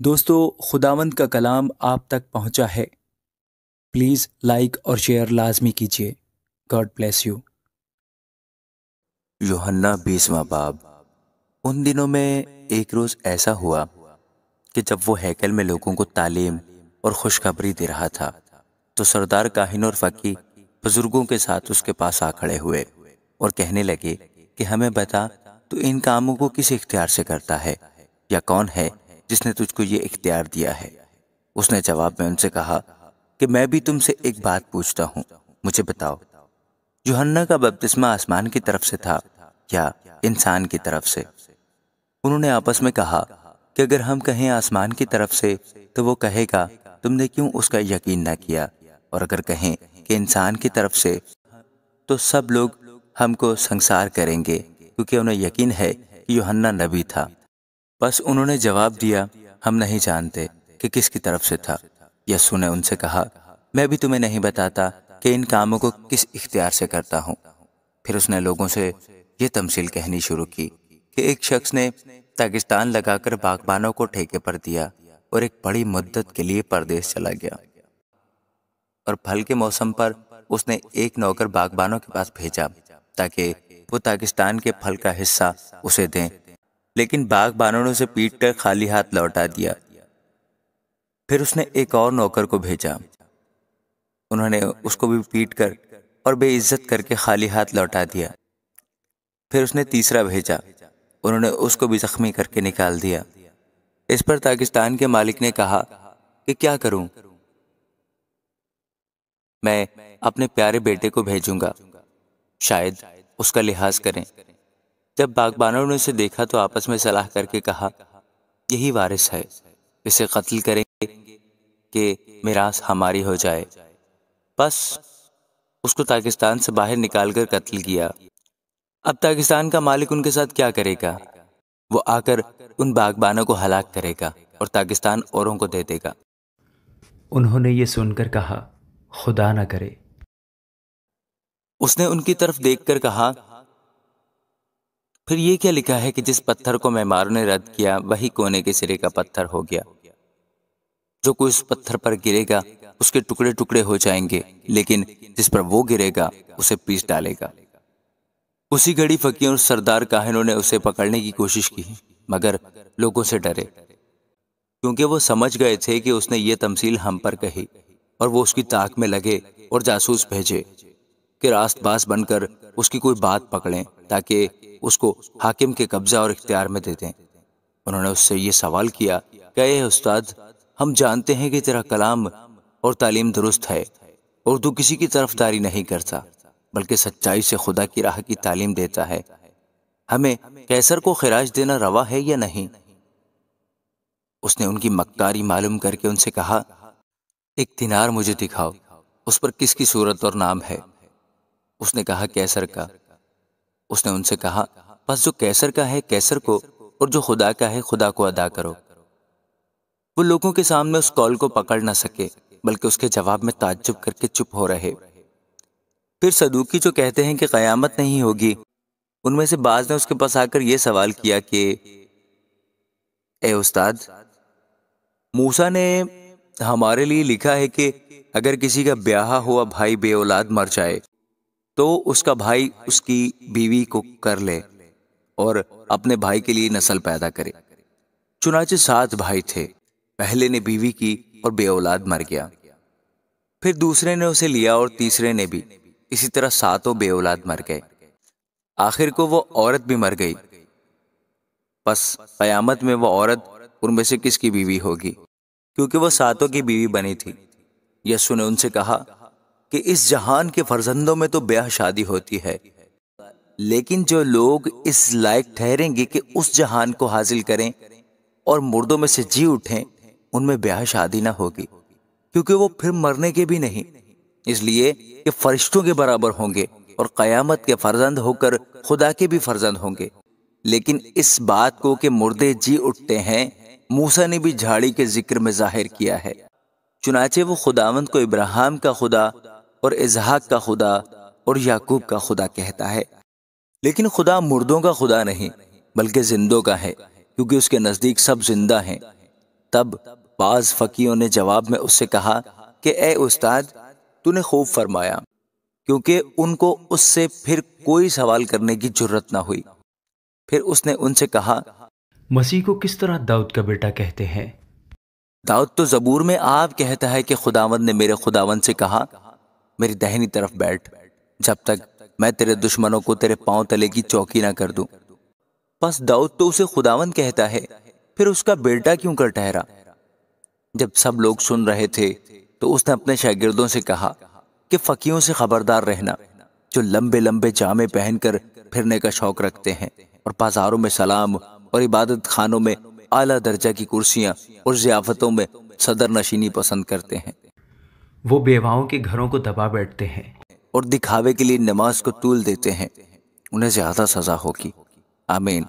دوستو، خداوند کا کلام آپ تک پہنچا ہے۔ پلیز لائک اور شیئر لازمی کیجیے۔ God bless you. یوحنا 20واں باب۔ ان دنوں میں ایک روز ایسا ہوا کہ جب وہ ہیکل میں لوگوں کو تعلیم اور خوشخبری دے رہا تھا تو سردار کاہن اور فقی بزرگوں کے ساتھ اس کے پاس آ کھڑے ہوئے اور کہنے لگے کہ ہمیں بتا، تو ان کاموں کو کس اختیار سے کرتا ہے، یا کون ہے جس نے تجھ کو یہ اختیار دیا ہے؟ اس نے جواب میں ان سے کہا کہ میں بھی تم سے ایک بات پوچھتا ہوں، مجھے بتاؤ، یوحنا کا بپتسمہ آسمان کی طرف سے تھا یا انسان کی طرف سے؟ انہوں نے آپس میں کہا کہ اگر ہم کہیں آسمان کی طرف سے تو وہ کہے گا تم نے کیوں اس کا یقین نہ کیا، اور اگر کہیں کہ انسان کی طرف سے تو سب لوگ ہم کو سنسار کریں گے، کیونکہ انہیں یقین ہے کہ یوحنا نبی تھا۔ بس انہوں نے جواب دیا، ہم نہیں جانتے کہ کس کی طرف سے تھا۔ یسوع نے ان سے کہا، میں بھی تمہیں نہیں بتاتا کہ ان کاموں کو کس اختیار سے کرتا ہوں۔ پھر اس نے لوگوں سے یہ تمثیل کہنی شروع کی کہ ایک شخص نے داغستان لگا کر باغبانوں کو ٹھیکے پر دیا اور ایک بڑی مدت کے لیے پردیس چلا گیا، اور پھل کے موسم پر اس نے ایک نوکر باغبانوں کے پاس بھیجا تاکہ وہ داغستان کے پھل کا حصہ اسے دیں، لیکن باغبانوں نے اسے پیٹ کر خالی ہاتھ لوٹا دیا۔ پھر اس نے ایک اور نوکر کو بھیجا، انہوں نے اس کو بھی پیٹ کر اور بے عزت کر کے خالی ہاتھ لوٹا دیا۔ پھر اس نے تیسرا بھیجا، انہوں نے اس کو بھی زخمی کر کے نکال دیا۔ اس پر داغستان کے مالک نے کہا کہ کیا کروں؟ میں اپنے پیارے بیٹے کو بھیجوں گا، شاید اس کا لحاظ کریں۔ جب باغبانوں نے اسے دیکھا تو آپس میں صلاح کر کے کہا، یہی وارث ہے، اسے قتل کریں گے کہ میراث ہماری ہو جائے۔ بس اس کو داغستان سے باہر نکال کر قتل کیا۔ اب داغستان کا مالک ان کے ساتھ کیا کرے گا؟ وہ آ کر ان باغبانوں کو ہلاک کرے گا اور داغستان اوروں کو دے دے گا۔ انہوں نے یہ سن کر کہا، خدا نہ کرے۔ اس نے ان کی طرف دیکھ کر کہا، پھر یہ کیا لکھا ہے کہ جس پتھر کو معماروں نے رد کیا وہی کونے کے سرے کا پتھر ہو گیا۔ جو کوئی اس پتھر پر گرے گا اس کے ٹکڑے ٹکڑے ہو جائیں گے، لیکن جس پر وہ گرے گا اسے پیس ڈالے گا۔ اسی گھڑی فقیوں اور سردار کاہنوں نے اسے پکڑنے کی کوشش کی، مگر لوگوں سے ڈرے، کیونکہ وہ سمجھ گئے تھے کہ اس نے یہ تمثیل ہم پر کہی، اور وہ اس کی تاک میں لگے اور جاسوس بھیجے کہ راست باز بن کر اس کی کوئی بات پکڑیں تاکہ اس کو حاکم کے قبضہ اور اختیار میں دے دیں۔ انہوں نے اس سے یہ سوال کیا کہ اے استاد، ہم جانتے ہیں کہ تیرا کلام اور تعلیم درست ہے اور تو کسی کی طرفداری نہیں کرتا بلکہ سچائی سے خدا کی راہ کی تعلیم دیتا ہے۔ ہمیں قیصر کو خراج دینا روا ہے یا نہیں؟ اس نے ان کی مکاری معلوم کر کے ان سے کہا، ایک دینار مجھے دکھاؤ، اس پر کس کی صورت اور نام ہے؟ اس نے کہا، قیصر کا۔ اس نے ان سے کہا، بس جو قیصر کا ہے قیصر کو، اور جو خدا کا ہے خدا کو ادا کرو۔ وہ لوگوں کے سامنے اس قول کو پکڑ نہ سکے بلکہ اس کے جواب میں تعجب کر کے چپ ہو رہے۔ پھر صدوقی جو کہتے ہیں کہ قیامت نہیں ہوگی، ان میں سے بعض نے اس کے پاس آ کر یہ سوال کیا کہ اے استاد، موسیٰ نے ہمارے لیے لکھا ہے کہ اگر کسی کا بیاہا ہوا بھائی بے اولاد مر جائے تو اس کا بھائی اس کی بیوی کو کر لے اور اپنے بھائی کے لیے نسل پیدا کرے۔ چنانچہ 7 بھائی تھے، پہلے نے بیوی کی اور بے اولاد مر گیا، پھر دوسرے نے اسے لیا اور تیسرے نے بھی، اسی طرح 7 بے اولاد مر گئے، آخر کو وہ عورت بھی مر گئی۔ پس قیامت میں وہ عورت ان میں سے کس کی بیوی ہوگی؟ کیونکہ وہ 7 کی بیوی بنی تھی۔ یسوع نے ان سے کہا کہ اس جہان کے فرزندوں میں تو بیاہ شادی ہوتی ہے، لیکن جو لوگ اس لائق ٹھہریں گے کہ اس جہان کو حاصل کریں اور مردوں میں سے جی اٹھیں، ان میں بیاہ شادی نہ ہوگی، کیونکہ وہ پھر مرنے کے بھی نہیں، اس لیے کہ فرشتوں کے برابر ہوں گے اور قیامت کے فرزند ہو کر خدا کے بھی فرزند ہوں گے۔ لیکن اس بات کو کہ مردے جی اٹھتے ہیں موسیٰ نے بھی جھاڑی کے ذکر میں ظاہر کیا ہے۔ چنانچہ وہ خداوند کو ابراہیم کا خدا اور اسحاق کا خدا اور یعقوب کا خدا کہتا ہے، لیکن خدا مردوں کا خدا نہیں بلکہ زندوں کا ہے، کیونکہ اس کے نزدیک سب زندہ ہیں۔ تب بعض فقیوں نے جواب میں اس سے کہا کہ اے استاد، تو نے خوب فرمایا، کیونکہ ان کو اس سے پھر کوئی سوال کرنے کی جرت نہ ہوئی۔ پھر اس نے ان سے کہا، مسیح کو کس طرح داؤد کا بیٹا کہتے ہیں؟ داؤد تو زبور میں آپ کہتا ہے کہ خداوند نے میرے خداوند سے کہا، میری دہنی طرف بیٹھ، جب تک میں تیرے دشمنوں کو تیرے پاؤں تلے کی چوکی نہ کر دوں۔ پس داؤد تو اسے خداوند کہتا ہے، پھر اس کا بیٹا کیوں کر ٹھہرا؟ جب سب لوگ سن رہے تھے تو اس نے اپنے شاگردوں سے کہا کہ فقیوں سے خبردار رہنا، جو لمبے لمبے جامے پہن کر پھرنے کا شوق رکھتے ہیں اور بازاروں میں سلام اور عبادت خانوں میں اعلیٰ درجہ کی کرسیاں اور ضیافتوں میں صدر نشینی پسند کرتے ہیں، وہ بیواؤں کے گھروں کو دبا بیٹھتے ہیں اور دکھاوے کے لیے نماز کو طول دیتے ہیں، انہیں زیادہ سزا ہوگی۔ آمین۔